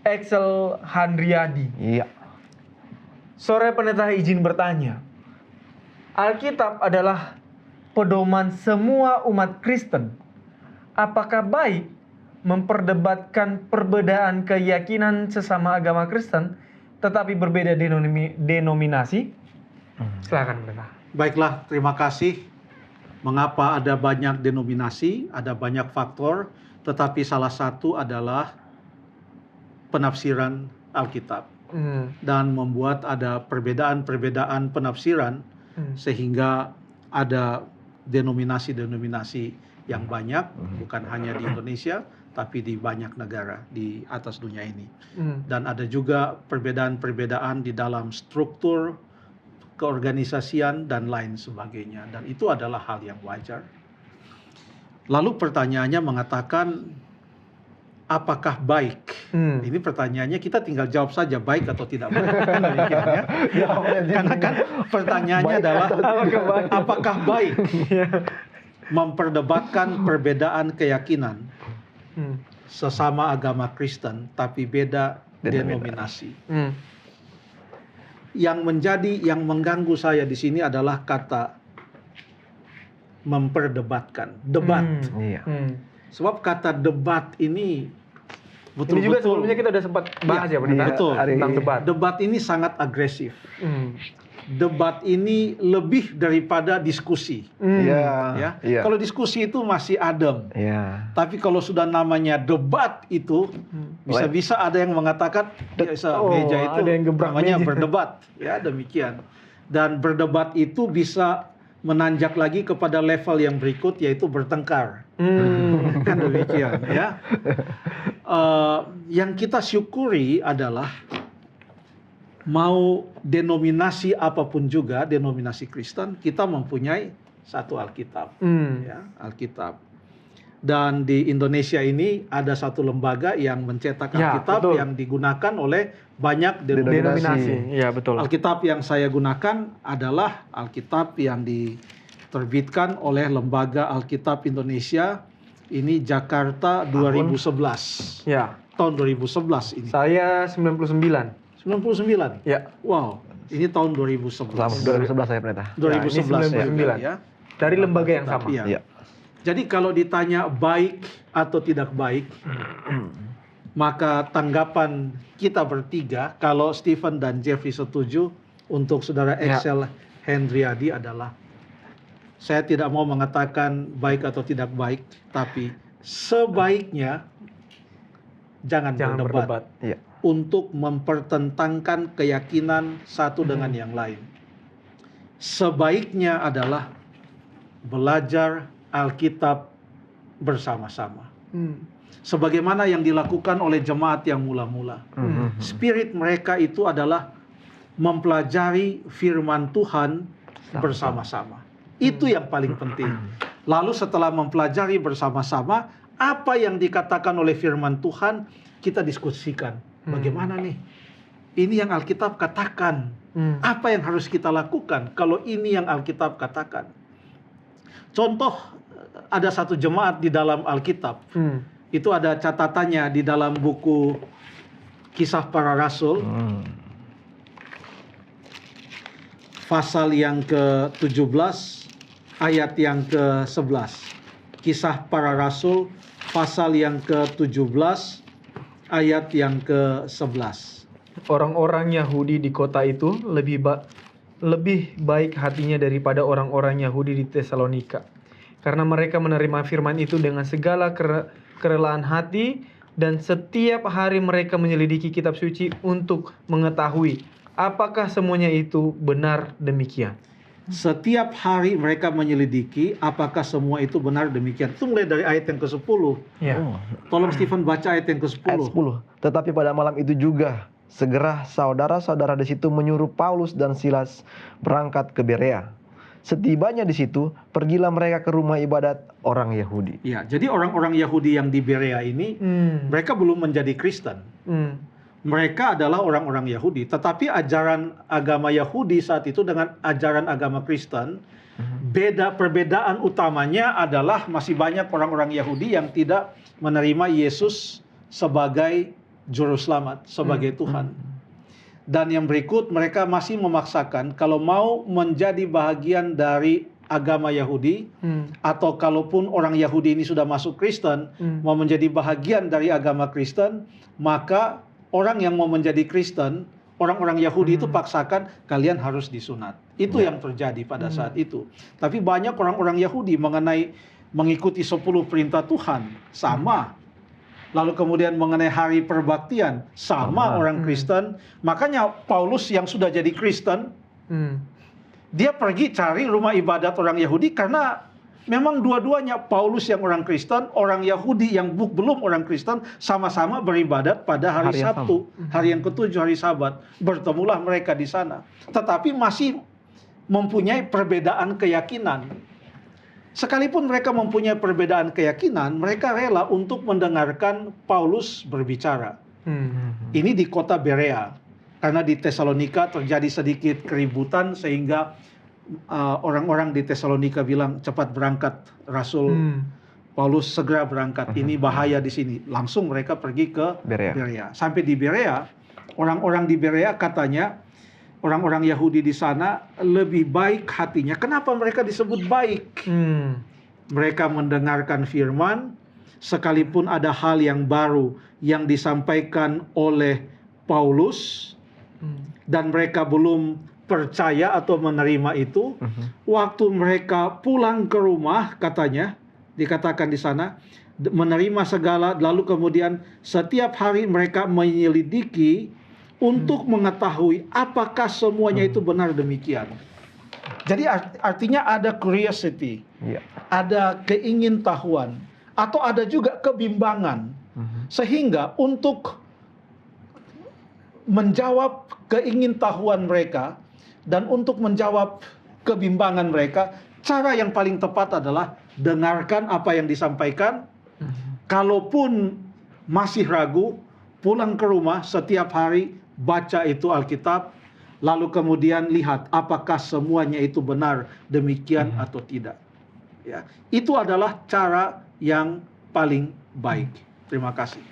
Axel Handriadi. Iya. Sore Pendeta izin bertanya. Alkitab adalah pedoman semua umat Kristen. Apakah baik memperdebatkan perbedaan keyakinan sesama agama Kristen tetapi berbeda denominasi? Silakan Pendeta. Baiklah, terima kasih. Mengapa ada banyak denominasi, ada banyak faktor, tetapi salah satu adalah penafsiran Alkitab. Dan membuat ada perbedaan-perbedaan penafsiran sehingga ada denominasi-denominasi yang banyak, bukan hanya di Indonesia, tapi di banyak negara di atas dunia ini. Dan ada juga perbedaan-perbedaan di dalam struktur keorganisasian dan lain sebagainya, dan itu adalah hal yang wajar. Lalu pertanyaannya mengatakan apakah baik? Ini pertanyaannya kita tinggal jawab saja baik atau tidak baik. Kan demikian ya. Karena kan pertanyaannya adalah apakah baik memperdebatkan perbedaan keyakinan sesama agama Kristen tapi beda denominasi. Yang mengganggu saya di sini adalah kata memperdebatkan, debat. Sebab kata debat ini betul-betul. Ini juga sebelumnya kita sudah sempat bahas ya Pendeta, betul, tentang debat. Debat ini sangat agresif. Debat ini lebih daripada diskusi. Ya. Kalau diskusi itu masih adem. Tapi kalau sudah namanya debat itu bisa-bisa ada yang mengatakan meja itu ada yang namanya meja. berdebat. Ya, demikian. Dan berdebat itu bisa menanjak lagi kepada level yang berikut, yaitu bertengkar. Kan demikian ya. Yang kita syukuri adalah mau denominasi apapun juga, denominasi Kristen, kita mempunyai satu Alkitab. Ya, Alkitab. Dan di Indonesia ini ada satu lembaga yang mencetak Alkitab yang digunakan oleh banyak denominasi. Ya, betul. Alkitab yang saya gunakan adalah Alkitab yang diterbitkan oleh Lembaga Alkitab Indonesia. Ini Jakarta 2011. Ya. Tahun 2011 ini. Saya 99. 99? Ya. Wow, ini tahun 2011. 2011 saya Pendeta. 2011 ya. Dari lembaga yang sama. Iya. Jadi kalau ditanya baik atau tidak baik, maka tanggapan kita bertiga, kalau Stephen dan Jeffrey setuju, untuk saudara Axel Handriadi adalah, saya tidak mau mengatakan baik atau tidak baik, tapi sebaiknya jangan berdebat. Untuk mempertentangkan keyakinan satu dengan yang lain. Sebaiknya adalah belajar Alkitab bersama-sama. Sebagaimana yang dilakukan oleh jemaat yang mula-mula. Spirit mereka itu adalah mempelajari firman Tuhan bersama-sama. Itu yang paling penting. Lalu setelah mempelajari bersama-sama, apa yang dikatakan oleh firman Tuhan, kita diskusikan. Bagaimana nih? Ini yang Alkitab katakan. Apa yang harus kita lakukan kalau ini yang Alkitab katakan? Contoh, ada satu jemaat di dalam Alkitab. Itu ada catatannya di dalam buku Kisah Para Rasul. Pasal yang ke-17, ayat yang ke-11. Kisah Para Rasul, pasal yang ke-17, ayat yang ke-11. Orang-orang Yahudi di kota itu lebih baik hatinya daripada orang-orang Yahudi di Tesalonika. Karena mereka menerima firman itu dengan segala kerelaan hati, dan setiap hari mereka menyelidiki kitab suci untuk mengetahui apakah semuanya itu benar demikian. Setiap hari mereka menyelidiki apakah semua itu benar demikian. Itu mulai dari ayat yang ke-10. Tolong Stephen baca ayat yang ke-10. Ayat 10. Tetapi pada malam itu juga segera saudara-saudara di situ menyuruh Paulus dan Silas berangkat ke Berea. Setibanya di situ, pergilah mereka ke rumah ibadat orang Yahudi. Ya, jadi orang-orang Yahudi yang di Berea ini, mereka belum menjadi Kristen. Mereka adalah orang-orang Yahudi, tetapi ajaran agama Yahudi saat itu dengan ajaran agama Kristen, perbedaan utamanya adalah masih banyak orang-orang Yahudi yang tidak menerima Yesus sebagai juru selamat sebagai Tuhan. Dan yang berikut, mereka masih memaksakan kalau mau menjadi bahagian dari agama Yahudi, atau kalaupun orang Yahudi ini sudah masuk Kristen, mau menjadi bahagian dari agama Kristen, maka orang yang mau menjadi Kristen, orang-orang Yahudi itu paksakan, kalian harus disunat. Itu yang terjadi pada saat itu. Tapi banyak orang-orang Yahudi mengenai mengikuti 10 perintah Tuhan, sama. Lalu kemudian mengenai hari perbaktian, sama orang Kristen. Makanya Paulus yang sudah jadi Kristen, dia pergi cari rumah ibadat orang Yahudi karena memang dua-duanya, Paulus yang orang Kristen, orang Yahudi yang belum orang Kristen, sama-sama beribadat pada hari Sabtu, hari yang ketujuh, hari Sabat. Bertemulah mereka di sana. Tetapi masih mempunyai perbedaan keyakinan. Sekalipun mereka mempunyai perbedaan keyakinan, mereka rela untuk mendengarkan Paulus berbicara. Ini di kota Berea. Karena di Tesalonika terjadi sedikit keributan sehingga orang-orang di Tesalonika bilang cepat berangkat, Rasul Paulus segera berangkat. Ini bahaya di sini. Langsung mereka pergi ke Berea. Sampai di Berea, orang-orang di Berea katanya orang-orang Yahudi di sana lebih baik hatinya. Kenapa mereka disebut baik? Mereka mendengarkan firman, sekalipun ada hal yang baru yang disampaikan oleh Paulus, dan mereka belum percaya atau menerima itu. Waktu mereka pulang ke rumah, katanya, dikatakan di sana, menerima segala, lalu kemudian setiap hari mereka menyelidiki untuk mengetahui apakah semuanya itu benar demikian. Jadi artinya ada curiosity, ada keingintahuan, atau ada juga kebimbangan. Sehingga untuk menjawab keingintahuan mereka dan untuk menjawab kebimbangan mereka, cara yang paling tepat adalah dengarkan apa yang disampaikan. Kalaupun masih ragu, pulang ke rumah setiap hari, baca itu Alkitab, lalu kemudian lihat apakah semuanya itu benar demikian atau tidak. Ya, itu adalah cara yang paling baik. Terima kasih.